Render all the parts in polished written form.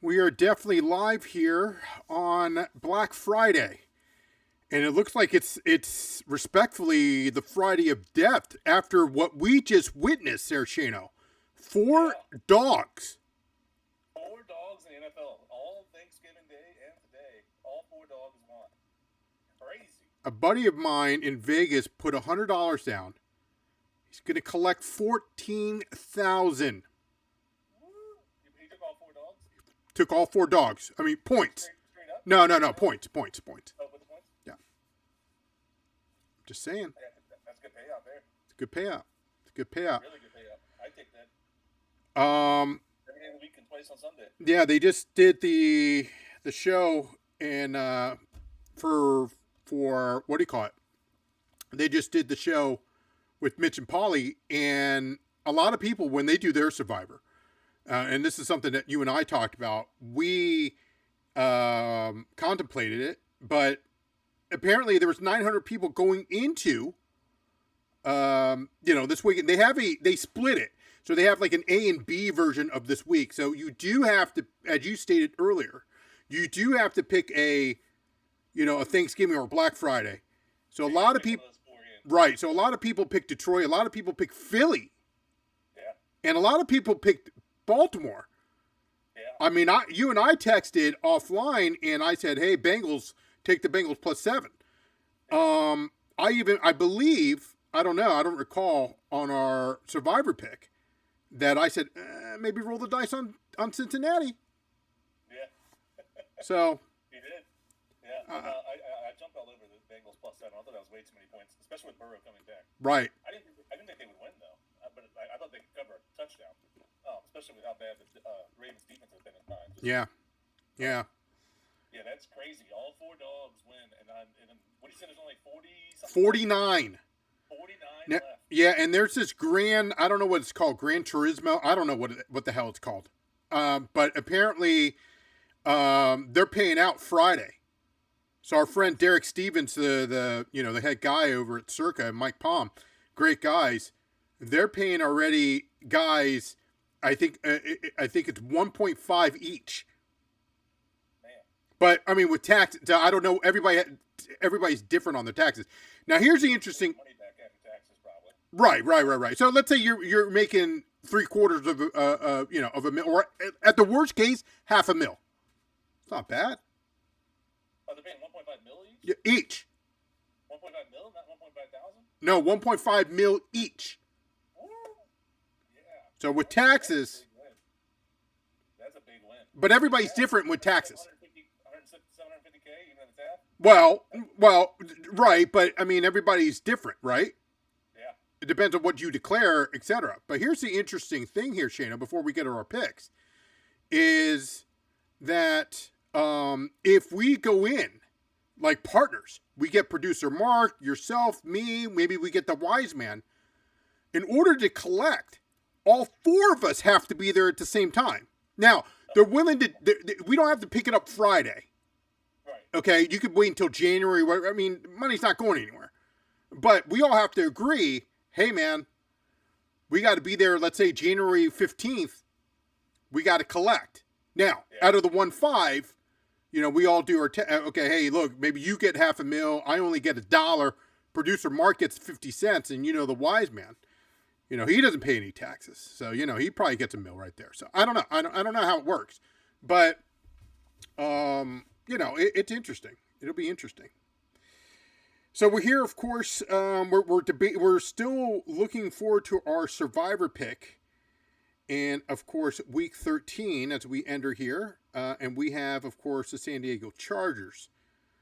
We are definitely live here on Black Friday. And it looks like it's respectfully the Friday of death after what we just witnessed there, Shano. Four Yeah, dogs. four dogs in the NFL. All Thanksgiving Day and today, all four dogs won. Crazy. A buddy of mine in Vegas put $100 down. He's going to collect 14,000. Woo! He took all four dogs Took all four dogs. I mean points. straight up. No, points. Oh, with the points. Yeah, just saying. Yeah, that's a good payout there. It's a good payout. It's a good payout. Really good payout. I take that every day of the week and twice on Sunday. Yeah, they just did the show and for what do you call it? They just did the show with Mitch and Polly, and a lot of people when they do their Survivor, and this is something that you and I talked about. We contemplated it, but apparently there was 900 people going into this week. They split it. So they have like an A and B version of this week. So you do have to, as you stated earlier, you do have to pick a Thanksgiving or Black Friday. So a lot of people, right. So a lot of people pick Detroit. A lot of people pick Philly. Yeah. And a lot of people picked Baltimore. Yeah. I mean, you and I texted offline and I said, hey, Bengals, take the Bengals +7. I believe, I don't know, I don't recall on our Survivor pick that I said, maybe roll the dice on Cincinnati. Yeah. So. He did. Yeah. I jumped all over the Bengals +7. I thought that was way too many points, especially with Burrow coming back. Right. I didn't think they would win though, but I thought they could cover a touchdown, especially with how bad the Ravens defense has been at times. Yeah. Yeah. Yeah, that's crazy. All four dogs win, and what do you say? There's only 40 something. 49. 49 Now, left. yeah, and there's this I don't know what it's called, Gran Turismo. I don't know what the hell it's called. But apparently they're paying out Friday. So our friend Derek Stevens, the head guy over at Circa, and Mike Palm, great guys. They're paying already guys. I think it's 1.5 each. Man. But I mean, with tax, I don't know. Everybody's different on their taxes. Now, here's the interesting. Money back after taxes, probably. Right. So let's say you're making 3/4 of a mil, or at the worst case, half a mil. It's not bad. Oh, they're paying 1.5 mil each. Yeah, each. 1.5 mil, not 1.5 thousand. No, 1.5 mil each. Woo! Yeah. So with taxes, That's a big win. but everybody's different with taxes. 750K, even if it's half. Well, right, but I mean everybody's different, right? Yeah. It depends on what you declare, etc. But here's the interesting thing here, Shana, before we get to our picks, is that if we go in like partners, we get producer Mark, yourself, me, maybe we get the wise man. In order to collect, all four of us have to be there at the same time. Now, they're willing to, we don't have to pick it up Friday. Right. Okay, you could wait until January. I mean, money's not going anywhere. But we all have to agree, hey, man, we got to be there, let's say January 15th. We got to collect. Now, out of the 1.5, we all do our, okay, hey, look, maybe you get half a mil. I only get $1. Producer Mark gets 50 cents. And, the wise man, he doesn't pay any taxes. So, he probably gets a mil right there. So, I don't know. I don't know how it works. But, it's interesting. It'll be interesting. So we're here, of course. We're still looking forward to our Survivor pick, and of course, Week 13 as we enter here, and we have, of course, the San Diego Chargers.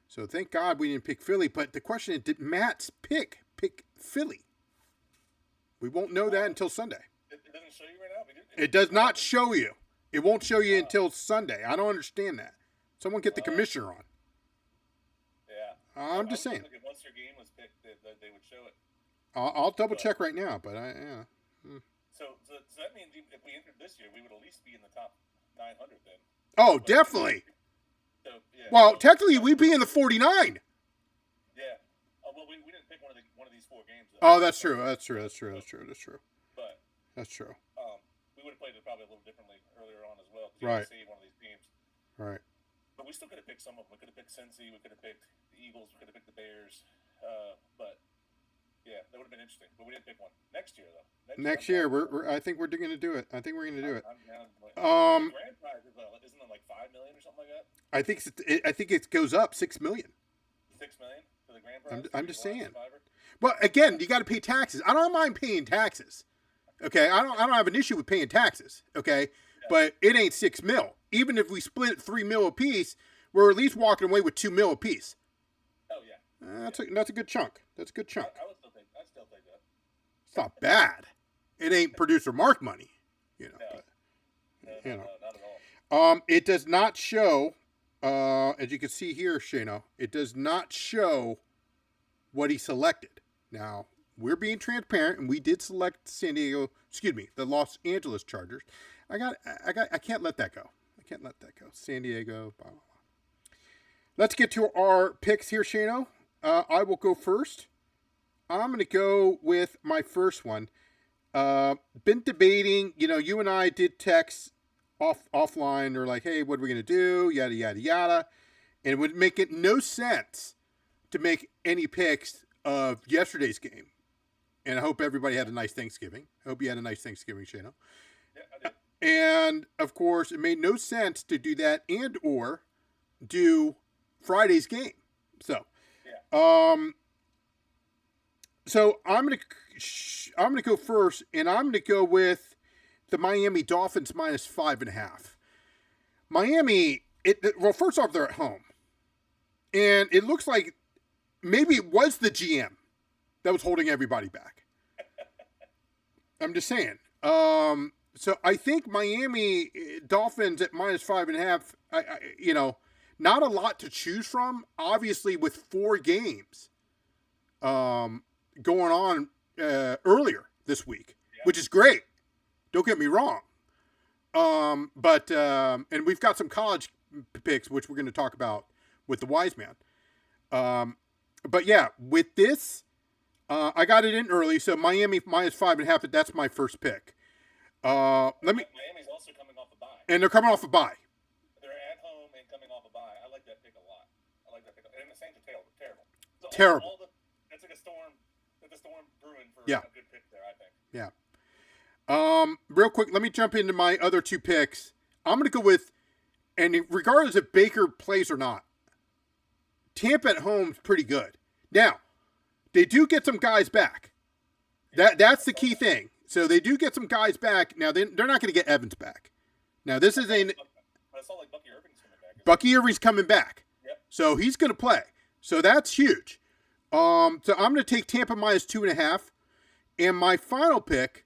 So thank God we didn't pick Philly. But the question is, did Matt's pick Philly? We won't know that until Sunday. It doesn't show you right now. It does not show you. It won't show you until Sunday. I don't understand that. Someone get the commissioner on. Yeah. I'm just saying. Once your game was picked, they would show it. I'll double check right now, but So that means if we entered this year, we would at least be in the top 900 then. Oh, definitely. So, yeah. Well, technically, we'd be in the 49. Yeah. Well, we didn't pick one of these four games. Though. Oh, that's true. But that's true. We would have played it probably a little differently earlier on as well. Right. See one of these teams. Right. But we still could have picked some of them. We could have picked Cincy. We could have picked the Eagles. We could have picked the Bears. But yeah, that would have been interesting. But we didn't pick one. Next year, though. Next year, I think we're going to do it. I think we're going to do it. I'm down. The Um, grand prize isn't it like $5 million or something like that? I think it goes up 6 million. $6 million for the grand prize. I'm just saying. Survivor? Well, again, you got to pay taxes. I don't mind paying taxes. Okay, I don't have an issue with paying taxes. Okay, yeah. But it ain't 6 mil. Even if we split 3 mil a piece, we're at least walking away with 2 mil a piece. Oh yeah. That's a good chunk. That's a good chunk. I'd still take that. It's not bad. It ain't producer Mark money, you know. No. But, No, not at all. It does not show, as you can see here, Shano. It does not show what he selected. Now we're being transparent, and we did select the Los Angeles Chargers. I can't let that go. San Diego. Blah, blah, blah. Let's get to our picks here, Shano. I will go first. I'm going to go with my first one. Been debating, you and I did text offline or like, hey, what are we going to do? Yada, yada, yada. And it would make it no sense to make any picks of yesterday's game. And I hope everybody had a nice Thanksgiving. I hope you had a nice Thanksgiving, Shano. Yeah, I did. And, of course, it made no sense to do that and or do Friday's game. So, yeah. So I'm gonna go first, and I'm gonna go with the Miami Dolphins -5.5. Miami, well, first off, they're at home, and it looks like maybe it was the GM that was holding everybody back. I'm just saying. So I think Miami Dolphins at -5.5. Not a lot to choose from. Obviously, with 4 games. Going on earlier this week, yeah. Which is great. Don't get me wrong. But and we've got some college picks, which we're going to talk about with the wise man. But yeah, with this, I got it in early, so Miami -5.5. But that's my first pick. Miami's also coming off a bye, and they're coming off a bye. They're at home and coming off a bye. I like that pick a lot. And the Saints are terrible. So terrible. That's like a storm. The storm brewing for a good pick there, I think. Yeah. Real quick, let me jump into my other 2 picks. I'm going to go with, and regardless if Baker plays or not, Tampa at home is pretty good. Now, they do get some guys back. That's the key thing. So they do get some guys back. Now, they're not going to get Evans back. Now, this is I saw like Bucky Irving's coming back. Bucky Irving's coming back. Yep. So he's going to play. So that's huge. So I'm going to take Tampa -2.5. And my final pick,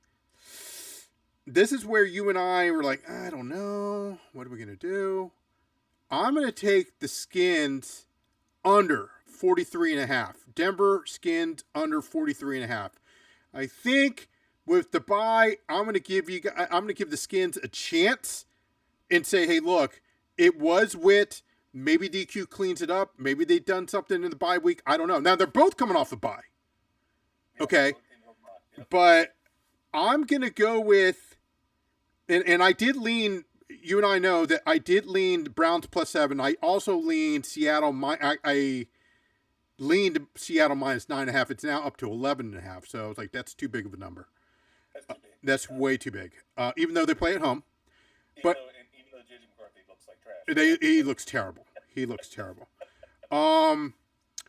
this is where you and I were like, I don't know. What are we going to do? I'm going to take the Skins under 43.5. Denver Skins under 43.5. I think with the bye, I'm going to give the Skins a chance and say, hey, look, it was Witt. Maybe DQ cleans it up. Maybe they've done something in the bye week. I don't know. Now, they're both coming off the bye. Okay. But I'm going to go with, and I did lean, you and I know that I did lean the Browns +7. I also leaned Seattle. I leaned Seattle -9.5. It's now up to 11.5. So I was like, that's too big of a number. That's too big. That's way too big. Even though they play at home. Even though JJ McCarthy looks like trash. He looks terrible.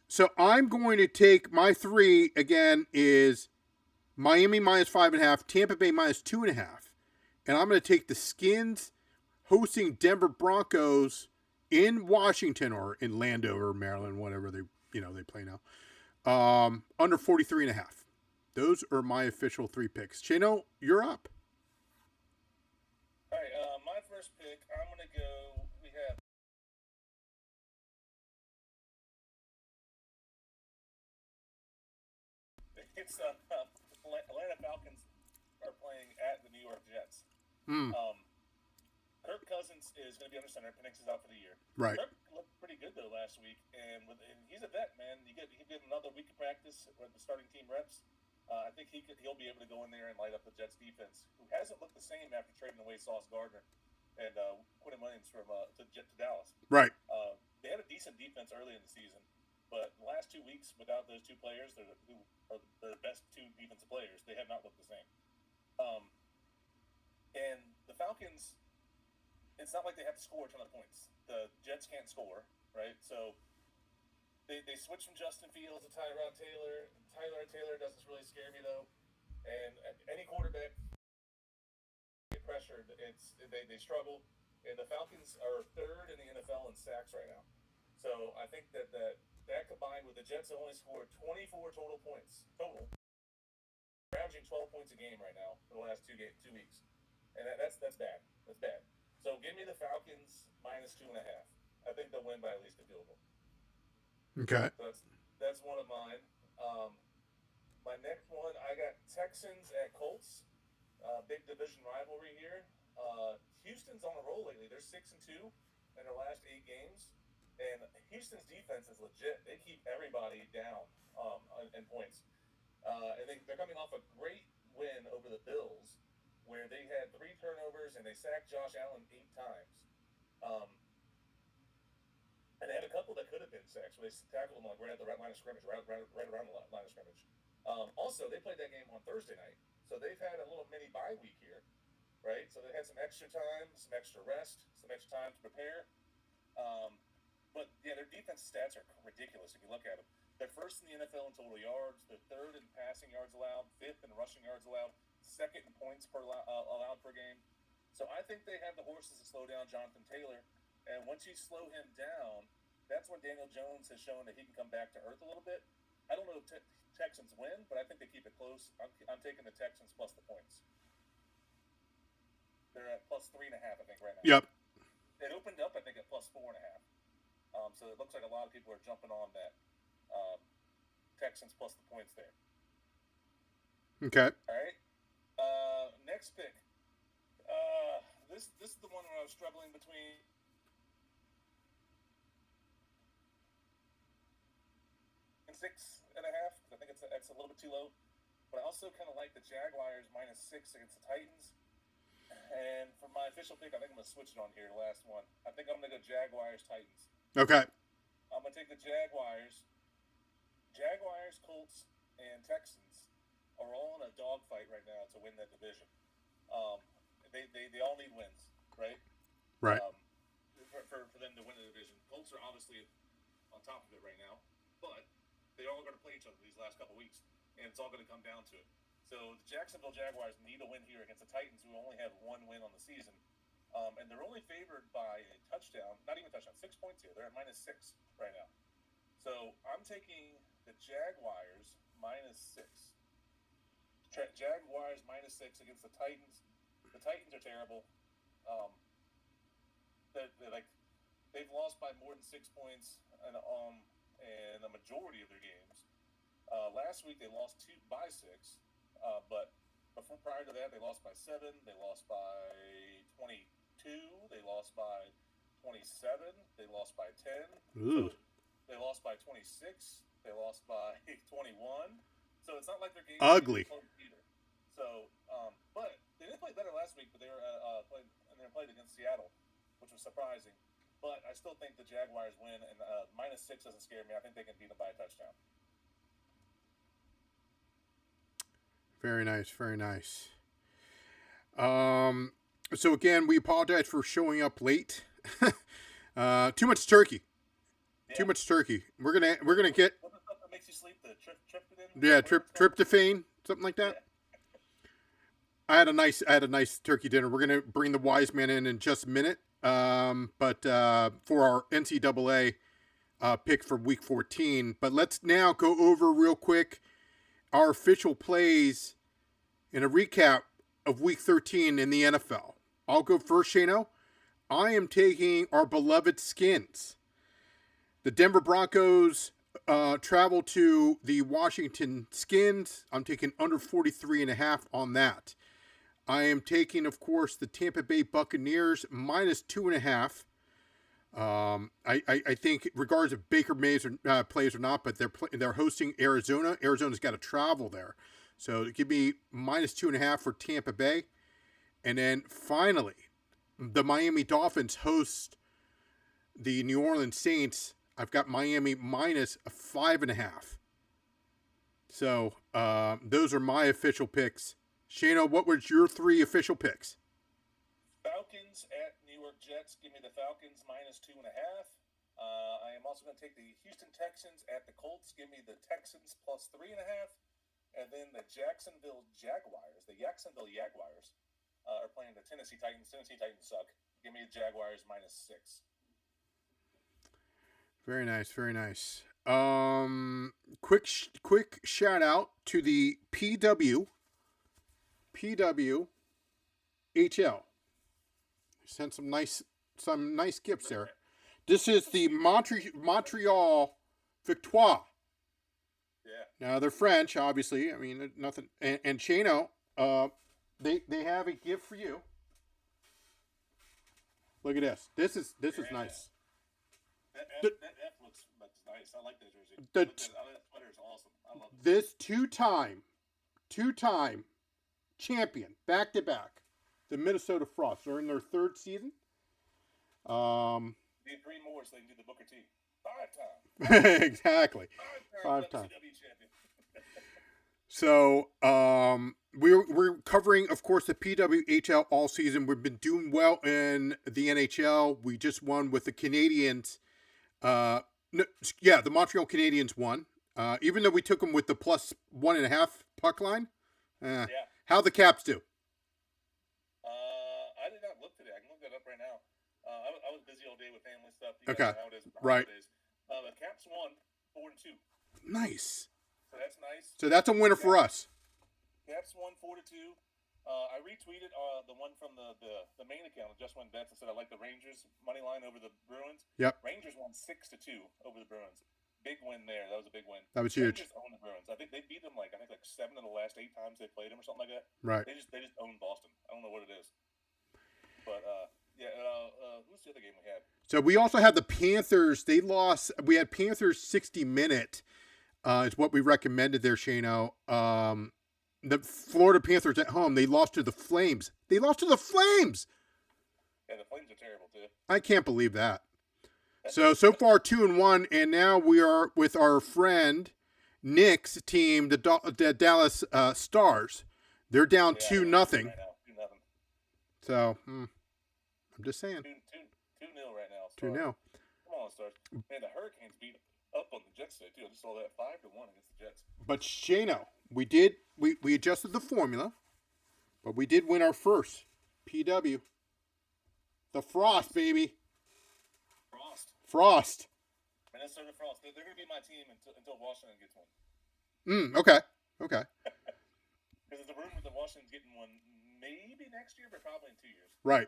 So I'm going to take my 3 again is Miami -5.5, Tampa Bay -2.5, and I'm going to take the Skins hosting Denver Broncos in Washington or in Landover, Maryland, whatever they play now. Under 43.5. Those are my official 3 picks. Chano, you're up. All right, my first pick, I'm going to go, we have it's Atlanta Falcons are playing at the New York Jets. Kirk Cousins is going to be under center. Penix is out for the year. Right. Kirk looked pretty good though last week, and he's a vet, man. You get another week of practice with the starting team reps. I think he'll be able to go in there and light up the Jets defense, who hasn't looked the same after trading away Sauce Gardner and Quentin Williams Falcons from to Dallas. Right. They had a decent defense early in the season, but the last 2 weeks without those two players, who are their best two defensive players, they have not looked the same. And the Falcons, it's not like they have to score a ton of points. The Jets can't score, right? So they switched from Justin Fields to Tyrod Taylor. Tyrod Taylor doesn't really scare me though. And any quarterback get pressured, they struggle. And the Falcons are third in the NFL in sacks right now. So I think that combined with the Jets only scored 24 total points averaging 12 points a game right now for the last 2 weeks, and that's bad. That's bad. So give me the Falcons minus 2.5. I think they'll win by at least a field goal. Okay. So that's one of mine. My next one, I got Texans at Colts. Big division rivalry here. Houston's on a roll lately. They're 6-2 in their last 8 games, and Houston's defense is legit. They keep everybody down in points. And they're coming off a great win over the Bills, where they had 3 turnovers and they sacked Josh Allen 8 times. And they had a couple that could have been sacks. Where they tackled him like right at the line of scrimmage, right around the line of scrimmage. Also, they played that game on Thursday night, so they've had a little mini bye week here, right? So they had some extra time, some extra rest, some extra time to prepare. But yeah, their defense stats are ridiculous if you look at them. They're first in the NFL in total yards. They're third in passing yards allowed, fifth in rushing yards allowed, second in points allowed per game. So I think they have the horses to slow down Jonathan Taylor. And once you slow him down, that's when Daniel Jones has shown that he can come back to earth a little bit. I don't know if Texans win, but I think they keep it close. I'm taking the Texans plus the points. They're at plus 3.5, I think, right now. Yep. It opened up, I think, at plus 4.5. So it looks like a lot of people are jumping on that. Texans plus the points there. Okay. All right. Next pick. This is the one where I was struggling between 6.5. I think it's a little bit too low. But I also kind of like the Jaguars minus 6 against the Titans. And for my official pick, I think I'm going to switch it on here, the last one. I think I'm going to go Jaguars-Titans. Okay. I'm going to take the Jaguars. Jaguars, Colts, and Texans are all in a dogfight right now to win that division. They all need wins, right? Right. For them to win the division. Colts are obviously on top of it right now, but they're all going to play each other these last couple weeks, and it's all going to come down to it. So the Jacksonville Jaguars need a win here against the Titans, who only have 1 win on the season. And they're only favored by a touchdown, not even a touchdown, 6 points here. They're at minus 6 right now. So I'm taking the Jaguars minus 6. Jaguars minus 6 against the Titans. The Titans are terrible. They've lost by more than 6 points in a majority of their games. Last week they lost by 6, but prior to that they lost by 7. They lost by 22. They lost by 27. They lost by 10. Ooh. So they lost by 26. They lost by 21. So it's not like their game ugly either. So, but they did play better last week. But they were played against Seattle, which was surprising. But I still think the Jaguars win, and minus 6 doesn't scare me. I think they can beat them by a touchdown. Very nice. Very nice. So again, we apologize for showing up late. Too much turkey. Yeah. Too much turkey. We're gonna get. What's the stuff that makes you sleep? The tryptophan? Yeah, tryptophan, something like that. Yeah. I had a nice turkey dinner. We're gonna bring the wise man in just a minute. But for our NCAA pick for Week 14. But let's now go over real quick our official plays in a recap of Week 13 in the NFL. I'll go first, Shano. I am taking our beloved Skins. The Denver Broncos travel to the Washington Skins. I'm taking under 43.5 on that. I am taking, of course, the Tampa Bay Buccaneers minus 2.5. I think, regardless if Baker Mayes plays or not, but they're hosting Arizona. Arizona's got to travel there, so give me minus 2.5 for Tampa Bay. And then finally, the Miami Dolphins host the New Orleans Saints. I've got Miami minus a 5.5. So those are my official picks. Shano, what was your 3 official picks? Falcons at New York Jets. Give me the Falcons minus 2.5. I am also going to take the Houston Texans at the Colts. Give me the Texans plus 3.5. And then the Jacksonville Jaguars, the Jacksonville Jaguars, are playing the Tennessee Titans. Tennessee Titans suck. Give me the Jaguars minus 6. Very nice, very nice. Quick shout out to the PWHL. Sent some nice gifts there. This is the Montreal Victoire. Yeah. Now they're French, obviously. I mean, nothing. And Chano, they have a gift for you. Look at this. This is nice. That looks nice. I like that jersey. That sweater is awesome. I love it. This two-time champion, back-to-back, the Minnesota Frost. They're in their 3rd season. Need 3 more so they can do the Booker T. 5 times. Exactly. 5 times. So we're covering, of course, the PWHL all season. We've been doing well in the NHL. We just won with the Canadiens. The Montreal Canadiens won. Even though we took them with the plus 1.5 puck line. Yeah. How'd the Caps do? I did not look today. I can look that up right now. I was busy all day with family stuff. Okay. How it is right. The Caps won 4-2. Nice. So that's nice. So that's a winner for us. Caps won 4-2. I retweeted the one from the main account, Just Win Bets, and said I like the Rangers money line over the Bruins. Yep. Rangers won 6-2 over the Bruins. Big win there. That was a big win. That was huge. Rangers own the Bruins. I think they beat them like 7 of the last 8 times they played them or something like that. Right. They just own Boston. I don't know what it is. But who's the other game we had? So we also had the Panthers. They lost. We had Panthers 60-minute. Is what we recommended there, Shano. The Florida Panthers at home, they lost to the Flames. Yeah, the Flames are terrible too. I can't believe that. So far 2-1, and now we are with our friend Nick's team, the Dallas Stars. They're down 2-0. Right now, 2-0. So I'm just saying. 2-0 right now. Stars. 2-0. Come on, Stars. Man, the Hurricanes beat up on the Jets today too. I just saw that 5-1 against the Jets. But Shano, we adjusted the formula, but we did win our first PW. The Frost, baby. Frost. Minnesota Frost. They're going to be my team until Washington gets one. Okay. Because there's a rumor that Washington's getting one maybe next year, but probably in 2 years. Right.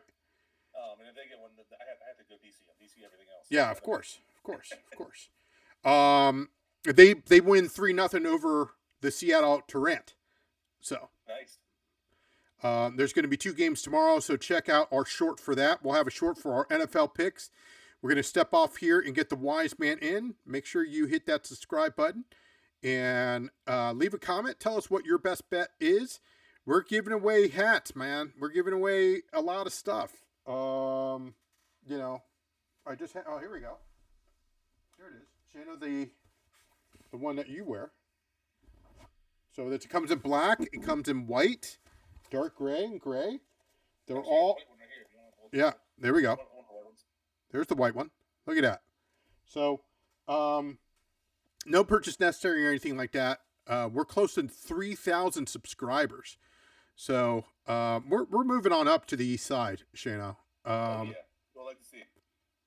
And if they get one, I have to go DC. DC everything else. Yeah, of course. They win 3-0 over the Seattle Torrent. So nice. There's going to be 2 games tomorrow, so check out our short for that. We'll have a short for our NFL picks. We're going to step off here and get the wise man in. Make sure you hit that subscribe button and leave a comment. Tell us what your best bet is. We're giving away hats, man. We're giving away a lot of stuff. I just had, here we go. Here it is. Shano, the one that you wear. So it comes in black. It comes in white, dark gray, and gray. They're all. Yeah, there we go. There's the white one. Look at that. So, no purchase necessary or anything like that. We're close to 3,000 subscribers. So, we're moving on up to the east side, Shano. Yeah. We'll like to see.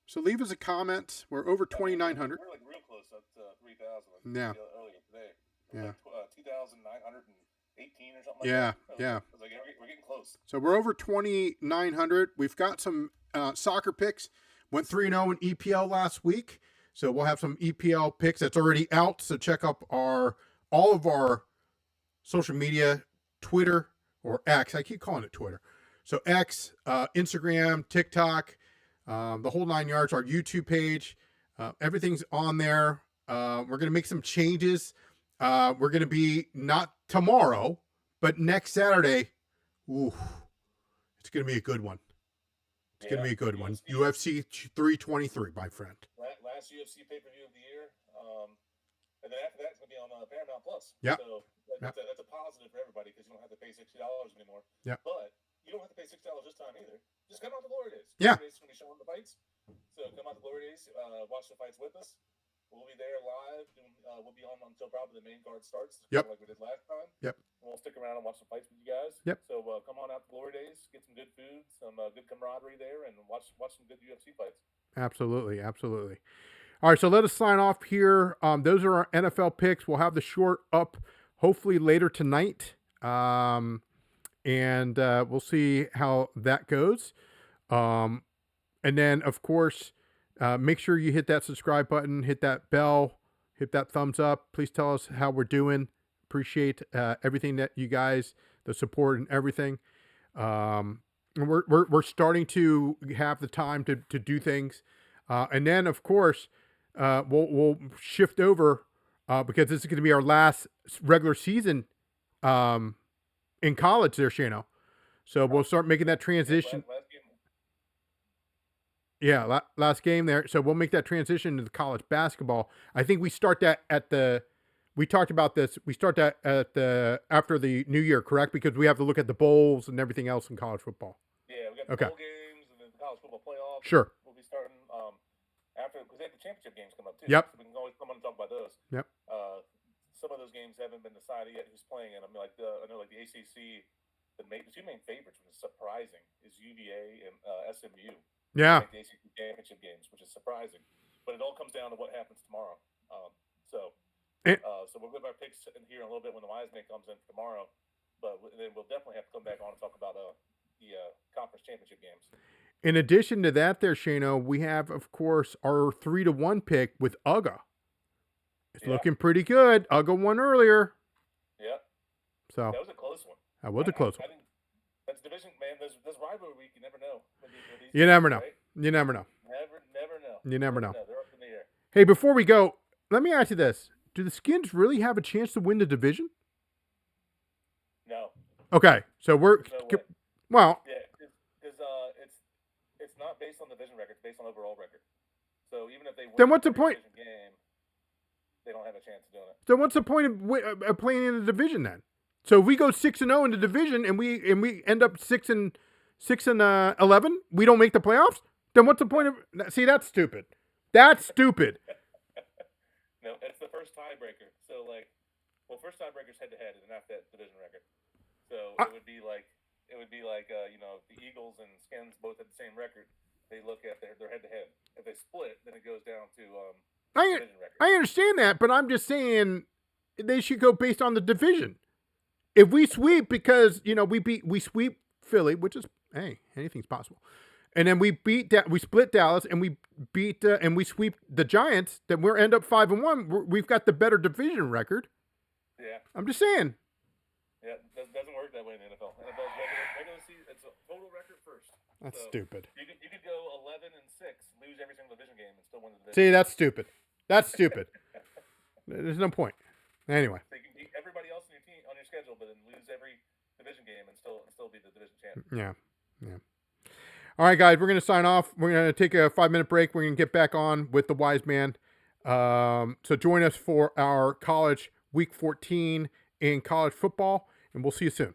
So leave us a comment. We're over 2,900. We're like real close up to 3,000. Yeah. Earlier today. Yeah. Like, 2,918 or something like that. Yeah. Like, we're getting close. So we're over 2,900. We've got some soccer picks. Went 3-0 in EPL last week. So we'll have some EPL picks that's already out. So check up all of our social media, Twitter or X. I keep calling it Twitter. So X, Instagram, TikTok, the whole 9 yards, our YouTube page. Everything's on there. We're going to make some changes. We're going to be not tomorrow, but next Saturday. Ooh, it's going to be a good one. It's going to be a good one. UFC, UFC 323, my friend. last UFC pay-per-view of the year. And then after that, it's going to be on Paramount Plus. Yeah. So that's a positive for everybody because you don't have to pay $60 anymore. Yeah. But you don't have to pay $60 this time either. Just come out to Glory Days. Yeah. Glory Days is going to be showing the fights. So come out to Glory Days, watch the fights with us. We'll be there live. We'll be on until probably the main card starts. Yep. Like we did last time. Yep. And we'll stick around and watch some fights with you guys. Yep. So come on out to Glory Days, get some good food, some good camaraderie there, and watch some good UFC fights. Absolutely. Absolutely. All right, so let us sign off here. Those are our NFL picks. We'll have the short up hopefully later tonight, and we'll see how that goes. And then, of course, make sure you hit that subscribe button, hit that bell, hit that thumbs up. Please tell us how we're doing. Appreciate everything that you guys, the support and everything. And we're starting to have the time to do things, and then, of course. We'll shift over because this is going to be our last regular season in college there, Shano. So we'll start making that transition. Last game there. So we'll make that transition to the college basketball. I think we start that we talked about this. We start that after the new year, correct? Because we have to look at the bowls and everything else in college football. Yeah, we got the bowl games and then the college football playoffs. Sure. We'll be starting after, because they have the championship games come up too. Yep. So we can always come on and talk about those. Yep. Some of those games haven't been decided yet who's playing in them. Like I know like the ACC, the two main favorites, which is surprising, is UVA and SMU. Yeah. Like the ACC championship games, which is surprising. But it all comes down to what happens tomorrow. So we'll give our picks in here in a little bit when the Wiseman comes in tomorrow. But then we'll definitely have to come back on and talk about the conference championship games. In addition to that there, Shano, we have, of course, our 3-1 pick with Uga. It's looking pretty good. Uga won earlier. Yeah. So that was a close one. That was a close one. That's division, man. There's rivalry week. You never know. You never know. Right? You never know. Never know. You never know. They're up in the air. Hey, before we go, let me ask you this. Do the Skins really have a chance to win the division? No. Okay. So we're... No way. Well... Yeah, because it's not based on division record. It's based on overall record. So even if they win then what's the point? Game, they don't have a chance of doing it. So what's the point of playing in the division then? So if we go 6-0 in the division and we end up 6-11, we don't make the playoffs. Then what's the point of? See, that's stupid. That's stupid. No, it's the first tiebreaker. So first tiebreaker's head to head, and not that division record. So it would be like the Eagles and Skins both had the same record. They look at their head to head. If they split, then it goes down to division record. I understand that, but I'm just saying they should go based on the division. If we sweep because we sweep Philly, which is anything's possible, and then we split Dallas and we beat and we sweep the Giants, then we'll end up 5-1. We've got the better division record. Yeah, I'm just saying. Yeah, it doesn't work that way in the NFL. NFL's regular season, it's a total record first. That's stupid. You could go 11-6, lose every single division game, and still win the division. See, that's stupid. That's stupid. There's no point. Anyway. So you can beat everybody else on your team on your schedule, but then lose every division game and still be the division champion. Yeah. All right, guys, we're going to sign off. We're going to take a 5-minute break. We're going to get back on with the Wise Man. So join us for our college week 14 in college football, and we'll see you soon.